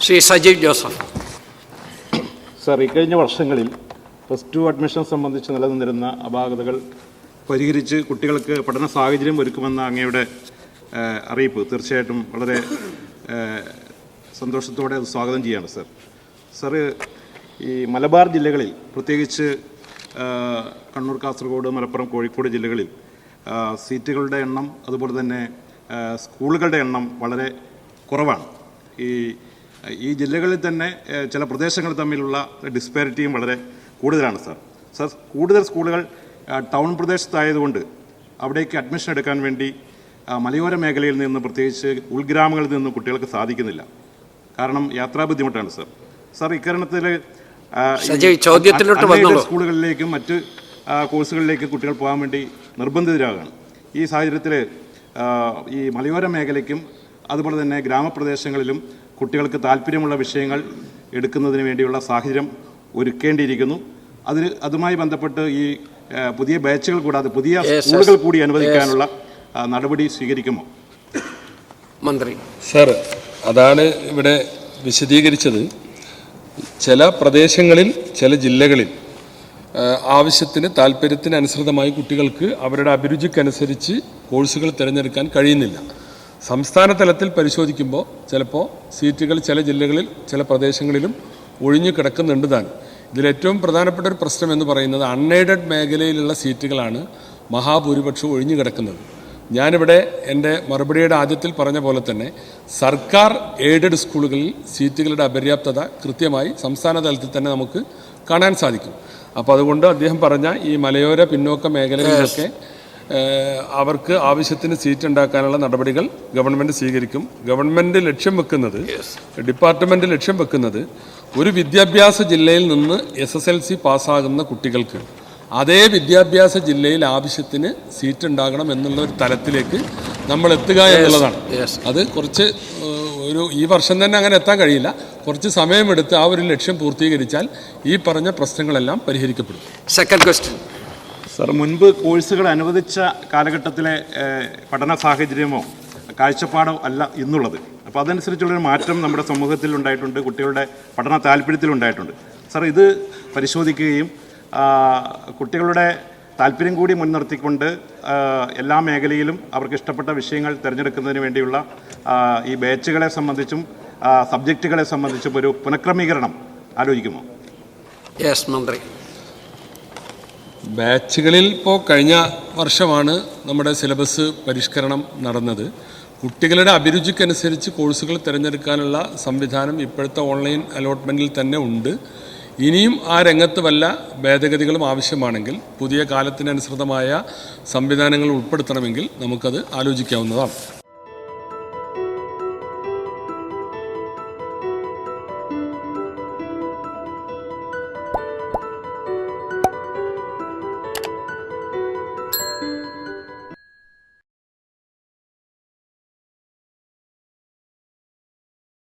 Shri Sajeev Joseph. Sir, ഇക്കഴിഞ്ഞ വർഷങ്ങളിൽ +2 admission സംബന്ധിച്ച് നിലനിന്നിരുന്ന അപാകതകൾ പരിഹരിച്ച് കുട്ടികൾക്ക് പഠന സാഹചര്യം ഒരുക്കുമെന്ന അങ്ങയുടെ അറിയിപ്പ് തീർച്ചയായിട്ടും വളരെ സന്തോഷത്തോടെ അത് സ്വാഗതം ചെയ്യാണ് സർ. സർ, ഈ മലബാർ ജില്ലകളിൽ പ്രത്യേകിച്ച് കണ്ണൂർ, കാസർഗോഡ്, മലപ്പുറം, കോഴിക്കോട് ജില്ലകളിൽ സീറ്റുകളുടെ എണ്ണം അതുപോലെ തന്നെ സ്കൂളുകളുടെ എണ്ണം വളരെ കുറവാണ്. ഈ ജില്ലകളിൽ തന്നെ ചില പ്രദേശങ്ങൾ തമ്മിലുള്ള ഡിസ്പാരിറ്റിയും വളരെ കൂടുതലാണ് സർ. കൂടുതൽ സ്കൂളുകൾ ടൗൺ പ്രദേശത്തായതുകൊണ്ട് അവിടേക്ക് അഡ്മിഷൻ എടുക്കാൻ വേണ്ടി മലയോര മേഖലയിൽ നിന്ന്, പ്രത്യേകിച്ച് ഉൾഗ്രാമങ്ങളിൽ നിന്ന് കുട്ടികൾക്ക് സാധിക്കുന്നില്ല. കാരണം യാത്രാ ബുദ്ധിമുട്ടാണ് സർ. ഇക്കാരണത്തിൽ സ്കൂളുകളിലേക്കും മറ്റ് കോഴ്സുകളിലേക്കും കുട്ടികൾ പോകാൻ വേണ്ടി നിർബന്ധിതരാകുകയാണ്. ഈ സാഹചര്യത്തിൽ ഈ മലയോര മേഖലയ്ക്കും അതുപോലെ തന്നെ ഗ്രാമപ്രദേശങ്ങളിലും കുട്ടികൾക്ക് താല്പര്യമുള്ള വിഷയങ്ങൾ എടുക്കുന്നതിന് വേണ്ടിയുള്ള സാഹചര്യം ഒരുക്കേണ്ടിയിരിക്കുന്നു. അതുമായി ബന്ധപ്പെട്ട് ഈ പുതിയ ബാച്ചുകൾ കൂടാതെ പുതിയ സ്കൂളുകൾ കൂടി അനുവദിക്കാനുള്ള നടപടി സ്വീകരിക്കുമോ? മന്ത്രി സർ, അതാണ് ഇവിടെ വിശദീകരിച്ചത്. ചില പ്രദേശങ്ങളിൽ, ചില ജില്ലകളിൽ ആവശ്യത്തിന് താല്പര്യത്തിനനുസൃതമായി കുട്ടികൾക്ക് അവരുടെ അഭിരുചിക്കനുസരിച്ച് കോഴ്സുകൾ തിരഞ്ഞെടുക്കാൻ കഴിയുന്നില്ല. സംസ്ഥാന തലത്തിൽ പരിശോധിക്കുമ്പോൾ ചിലപ്പോൾ സീറ്റുകൾ ചില ജില്ലകളിൽ, ചില പ്രദേശങ്ങളിലും ഒഴിഞ്ഞു കിടക്കുന്നുണ്ട് താൻ. ഇതിലേറ്റവും പ്രധാനപ്പെട്ട ഒരു പ്രശ്നം എന്ന് പറയുന്നത് അൺഎയ്ഡഡ് മേഖലയിലുള്ള സീറ്റുകളാണ് മഹാഭൂരിപക്ഷവും ഒഴിഞ്ഞു കിടക്കുന്നത്. ഞാനിവിടെ എൻ്റെ മറുപടിയുടെ ആദ്യത്തിൽ പറഞ്ഞ പോലെ തന്നെ സർക്കാർ എയ്ഡഡ് സ്കൂളുകളിൽ സീറ്റുകളുടെ അപര്യാപ്തത കൃത്യമായി സംസ്ഥാന തലത്തിൽ തന്നെ നമുക്ക് കാണാൻ സാധിക്കും. അപ്പോൾ അതുകൊണ്ട് അദ്ദേഹം പറഞ്ഞ ഈ മലയോര പിന്നോക്ക മേഖലകളിലൊക്കെ അവർക്ക് ആവശ്യത്തിന് സീറ്റ് ഉണ്ടാക്കാനുള്ള നടപടികൾ ഗവൺമെൻറ് സ്വീകരിക്കും. ഗവൺമെൻറ് ലക്ഷ്യം വെക്കുന്നത്, ഡിപ്പാർട്ട്മെൻറ്റ് ലക്ഷ്യം വെക്കുന്നത്, ഒരു വിദ്യാഭ്യാസ ജില്ലയിൽ നിന്ന് SSLC പാസ്സാകുന്ന കുട്ടികൾക്ക് അതേ വിദ്യാഭ്യാസ ജില്ലയിൽ ആവശ്യത്തിന് സീറ്റ് ഉണ്ടാകണം എന്നുള്ള ഒരു തലത്തിലേക്ക് നമ്മൾ എത്തുക എന്നുള്ളതാണ്. അത് കുറച്ച് ഈ വർഷം തന്നെ അങ്ങനെ എത്താൻ കഴിയില്ല. കുറച്ച് സമയമെടുത്ത് ആ ഒരു ലക്ഷ്യം പൂർത്തീകരിച്ചാൽ ഈ പറഞ്ഞ പ്രശ്നങ്ങളെല്ലാം പരിഹരിക്കപ്പെടും. സെക്കൻഡ് ക്വസ്റ്റ്യൻ സർ, മുൻപ് കോഴ്സുകൾ അനുവദിച്ച കാലഘട്ടത്തിലെ പഠന സാഹചര്യമോ കാഴ്ചപ്പാടോ അല്ല ഇന്നുള്ളത്. അപ്പോൾ അതനുസരിച്ചുള്ളൊരു മാറ്റം നമ്മുടെ സമൂഹത്തിൽ ഉണ്ടായിട്ടുണ്ട്, കുട്ടികളുടെ പഠന താല്പര്യത്തിലുണ്ടായിട്ടുണ്ട്. സർ, ഇത് പരിശോധിക്കുകയും കുട്ടികളുടെ താല്പര്യം കൂടി മുൻനിർത്തിക്കൊണ്ട് എല്ലാ മേഖലയിലും അവർക്ക് ഇഷ്ടപ്പെട്ട വിഷയങ്ങൾ തിരഞ്ഞെടുക്കുന്നതിന് വേണ്ടിയുള്ള ഈ ബാച്ചുകളെ സംബന്ധിച്ചും സബ്ജക്റ്റുകളെ സംബന്ധിച്ചും ഒരു പുനഃക്രമീകരണം ആലോചിക്കുമോ? യെസ് മന്ത്രി. ബാച്ചുകളിൽ ഇപ്പോൾ കഴിഞ്ഞ വർഷമാണ് നമ്മുടെ സിലബസ് പരിഷ്കരണം നടന്നത്. കുട്ടികളുടെ അഭിരുചിക്കനുസരിച്ച് കോഴ്സുകൾ തിരഞ്ഞെടുക്കാനുള്ള സംവിധാനം ഇപ്പോഴത്തെ ഓൺലൈൻ അലോട്ട്മെൻറ്റിൽ തന്നെ ഉണ്ട്. ഇനിയും ആ രംഗത്ത് വല്ല ഭേദഗതികളും ആവശ്യമാണെങ്കിൽ, പുതിയ കാലത്തിനനുസൃതമായ സംവിധാനങ്ങൾ ഉൾപ്പെടുത്തണമെങ്കിൽ നമുക്കത് ആലോചിക്കാവുന്നതാണ്.